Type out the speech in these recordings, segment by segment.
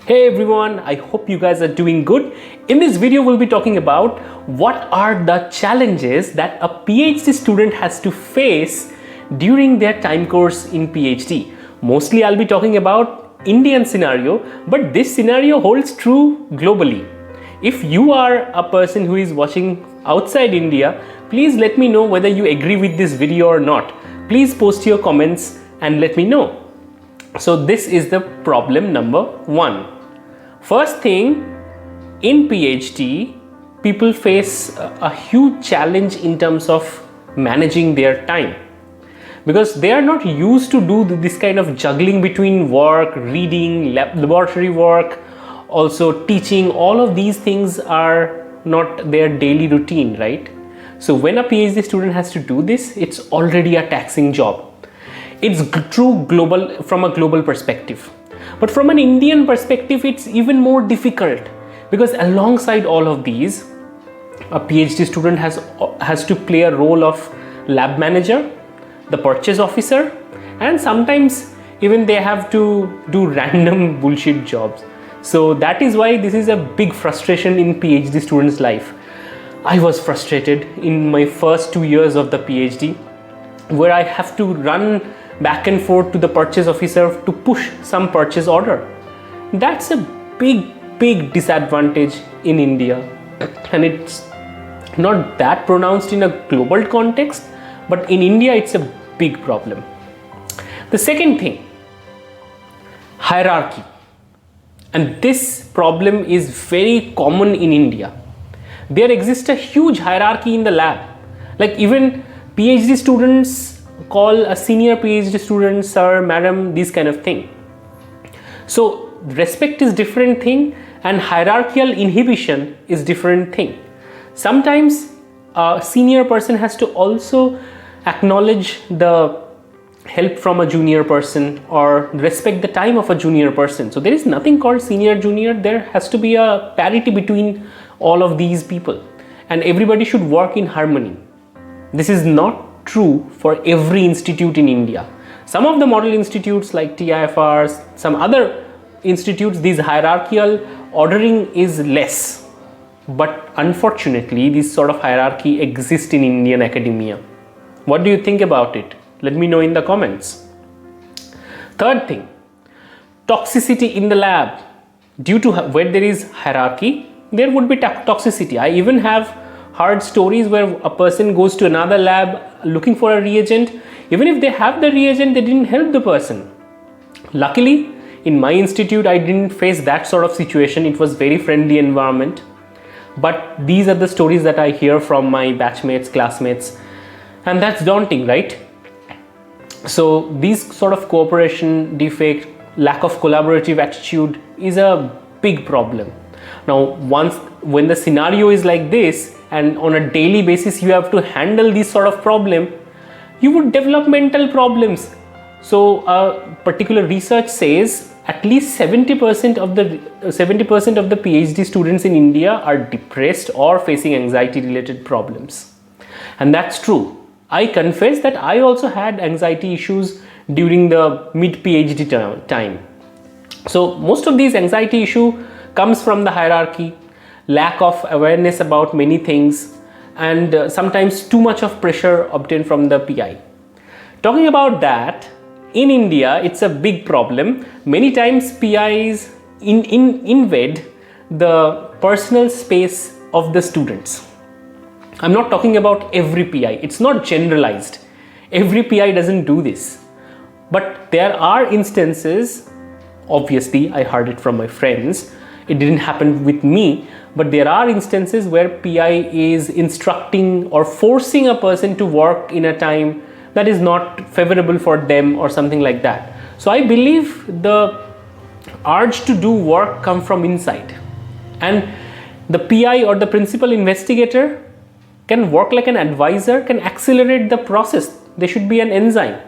Hey everyone, I hope you guys are doing good. In this video, we'll be talking about what are the challenges that a PhD student has to face during their time course in PhD. Mostly I'll be talking about Indian scenario, but this scenario holds true globally. If you are a person who is watching outside India, please let me know whether you agree with this video or not. Please post your comments and let me know. So this is the problem number 1. First thing, in PhD, people face a huge challenge in terms of managing their time, because they are not used to do this kind of juggling between work, reading, laboratory work, also teaching. All of these things are not their daily routine, right? So when a PhD student has to do this, it's already a taxing job. It's true global from a global perspective. But from an Indian perspective, it's even more difficult, because alongside all of these, a PhD student has to play a role of lab manager, the purchase officer, and sometimes even they have to do random bullshit jobs. So that is why this is a big frustration in PhD students' life. I was frustrated in my first 2 years of the PhD, where I have to run back and forth to the purchase officer to push some purchase order. That's a big disadvantage in India, and it's not that pronounced in a global context, but in India it's a big problem. The second thing, hierarchy, and this problem is very common in India. There exists a huge hierarchy in the lab. Like even PhD students call a senior PhD student sir, madam, this kind of thing. So respect is different thing, and hierarchical inhibition is different thing. Sometimes a senior person has to also acknowledge the help from a junior person or respect the time of a junior person. So there is nothing called senior junior. There has to be a parity between all of these people, and everybody should work in harmony. This is not true for every institute in India. Some of the model institutes like TIFRs, some other institutes, this hierarchical ordering is less. But unfortunately, this sort of hierarchy exists in Indian academia. What do you think about it? Let me know in the comments. Third thing, toxicity in the lab. Due to where there is hierarchy, there would be toxicity. I even have heard stories where a person goes to another lab looking for a reagent. Even if they have the reagent, they didn't help the person. Luckily, in my institute, I didn't face that sort of situation. It was very friendly environment. But these are the stories that I hear from my batchmates, classmates, and that's daunting, right? So these sort of cooperation defect, lack of collaborative attitude is a big problem. Now, when the scenario is like this, and on a daily basis you have to handle this sort of problem, you would develop mental problems. So a particular research says at least 70% of the PhD students in India are depressed or facing anxiety related problems. And that's true. I confess that I also had anxiety issues during the mid PhD time. So most of these anxiety issue comes from the hierarchy, lack of awareness about many things, and sometimes too much of pressure obtained from the PI. Talking about that, in India, it's a big problem. Many times PIs invade the personal space of the students. I'm not talking about every PI. It's not generalized. Every PI doesn't do this. But there are instances, obviously I heard it from my friends, it didn't happen with me, but there are instances where PI is instructing or forcing a person to work in a time that is not favorable for them or something like that. So I believe the urge to do work comes from inside, and the PI or the principal investigator can work like an advisor, can accelerate the process. They should be an enzyme.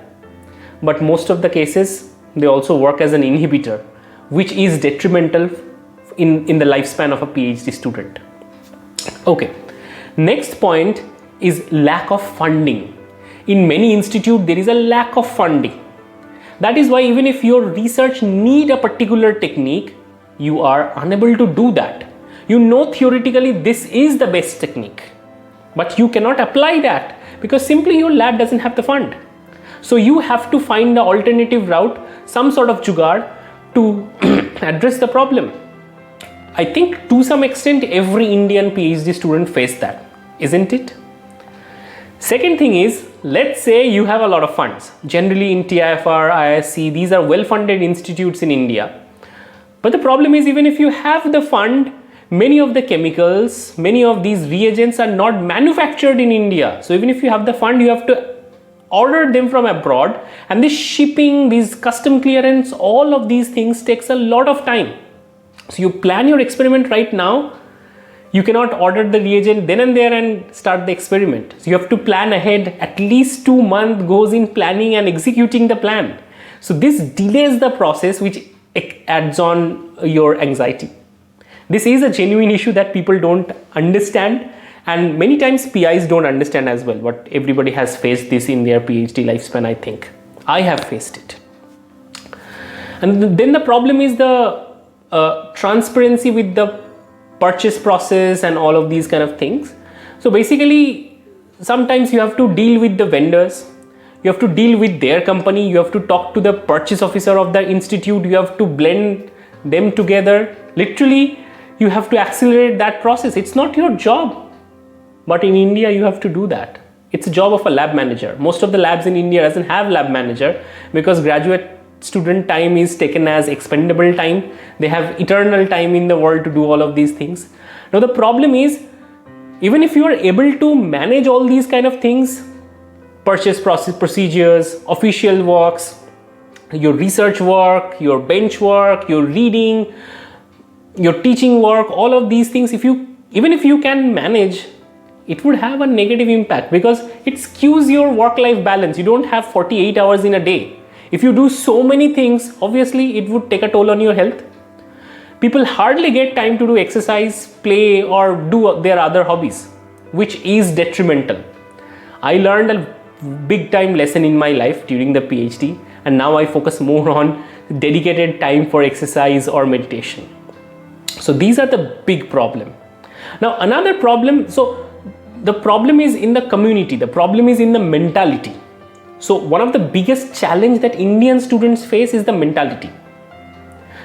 But most of the cases, they also work as an inhibitor, which is detrimental in the lifespan of a PhD student. Okay, next point is lack of funding. In many institutes, there is a lack of funding. That is why even if your research need a particular technique, you are unable to do that. You know theoretically this is the best technique, but you cannot apply that because simply your lab doesn't have the fund. So you have to find the alternative route, some sort of jugaad to address the problem. I think to some extent every Indian PhD student faced that, isn't it? Second thing is, let's say you have a lot of funds. Generally in TIFR, IISc, these are well-funded institutes in India. But the problem is, even if you have the fund, many of the chemicals, many of these reagents are not manufactured in India. So even if you have the fund, you have to order them from abroad, and this shipping, these custom clearance, all of these things takes a lot of time. So you plan your experiment right now. You cannot order the reagent then and there and start the experiment. So you have to plan ahead. At least 2 months goes in planning and executing the plan. So this delays the process, which adds on your anxiety. This is a genuine issue that people don't understand, and many times PIs don't understand as well. But everybody has faced this in their PhD lifespan, I think. I have faced it. And then the problem is the transparency with the purchase process and all of these kind of things. So basically, sometimes you have to deal with the vendors, you have to deal with their company, you have to talk to the purchase officer of the institute, you have to blend them together. Literally, you have to accelerate that process. It's not your job, but in India you have to do that. It's a job of a lab manager. Most of the labs in India doesn't have lab manager because graduate student time is taken as expendable time. They have eternal time in the world to do all of these things. Now the problem is, even if you are able to manage all these kind of things, purchase process procedures, official works, your research work, your bench work, your reading, your teaching work, all of these things, even if you can manage, it would have a negative impact because it skews your work-life balance. You don't have 48 hours in a day. If you do so many things, obviously it would take a toll on your health. People hardly get time to do exercise, play, or do their other hobbies, which is detrimental. I learned a big time lesson in my life during the PhD, and now I focus more on dedicated time for exercise or meditation. So these are the big problem. Now another problem, so the problem is in the community, the problem is in the mentality. So one of the biggest challenge that Indian students face is the mentality.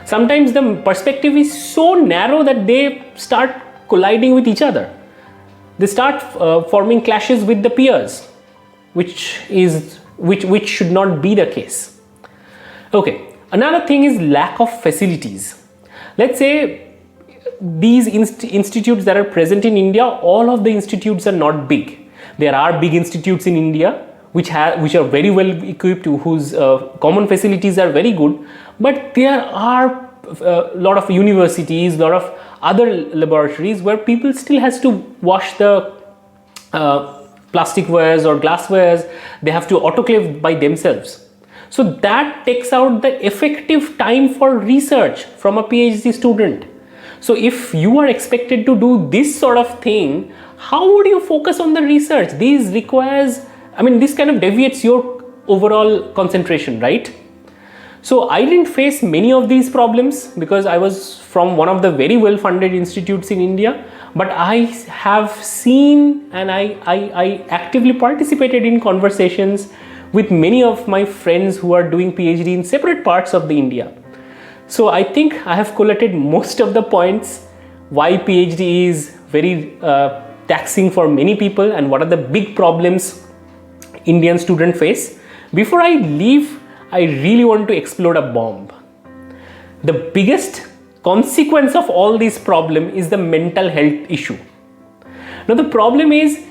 Sometimes the perspective is so narrow that they start colliding with each other. They start forming clashes with the peers, which should not be the case. Okay, another thing is lack of facilities. Let's say these institutes that are present in India, all of the institutes are not big. There are big institutes in India which are very well equipped, whose common facilities are very good, but there are a lot of universities, a lot of other laboratories where people still has to wash the plasticwares or glasswares. They have to autoclave by themselves. So that takes out the effective time for research from a PhD student. So if you are expected to do this sort of thing, how would you focus on the research? This kind of deviates your overall concentration, right? So I didn't face many of these problems because I was from one of the very well-funded institutes in India, but I have seen and I actively participated in conversations with many of my friends who are doing PhD in separate parts of the India. So I think I have collated most of the points why PhD is very taxing for many people and what are the big problems Indian students face. Before I leave, I really want to explode a bomb. The biggest consequence of all this problem is the mental health issue. Now the problem is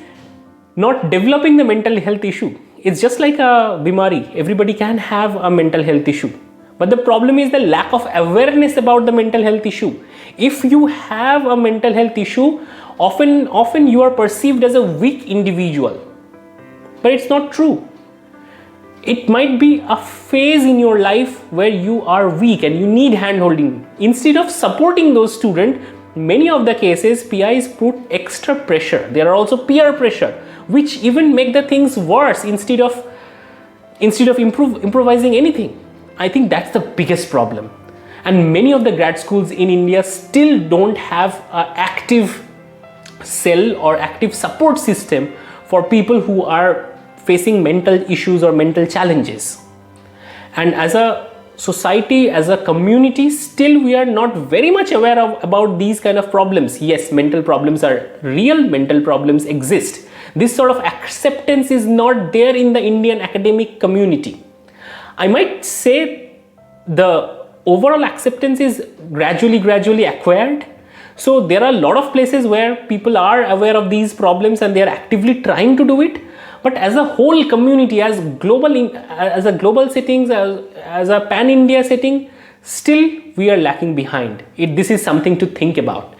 not developing the mental health issue. It's just like a bimari. Everybody can have a mental health issue. But the problem is the lack of awareness about the mental health issue. If you have a mental health issue, often you are perceived as a weak individual. But it's not true. It might be a phase in your life where you are weak and you need hand-holding. Instead of supporting those students, many of the cases PIs put extra pressure. There are also peer pressure, which even make the things worse instead of improvising anything. I think that's the biggest problem. And many of the grad schools in India still don't have an active cell or active support system for people who are facing mental issues or mental challenges. And as a society, as a community, still we are not very much aware of about these kind of problems. Yes, mental problems are real, mental problems exist. This sort of acceptance is not there in the Indian academic community. I might say the overall acceptance is gradually acquired. So there are a lot of places where people are aware of these problems and they are actively trying to do it. But as a whole community, as a global settings, as a pan-India setting, still we are lacking behind. This is something to think about.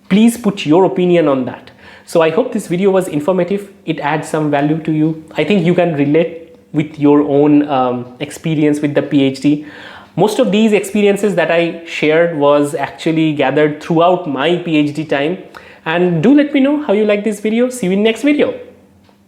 Please put your opinion on that. So I hope this video was informative. It adds some value to you. I think you can relate with your own experience with the PhD. Most of these experiences that I shared was actually gathered throughout my PhD time. And do let me know how you like this video. See you in next video.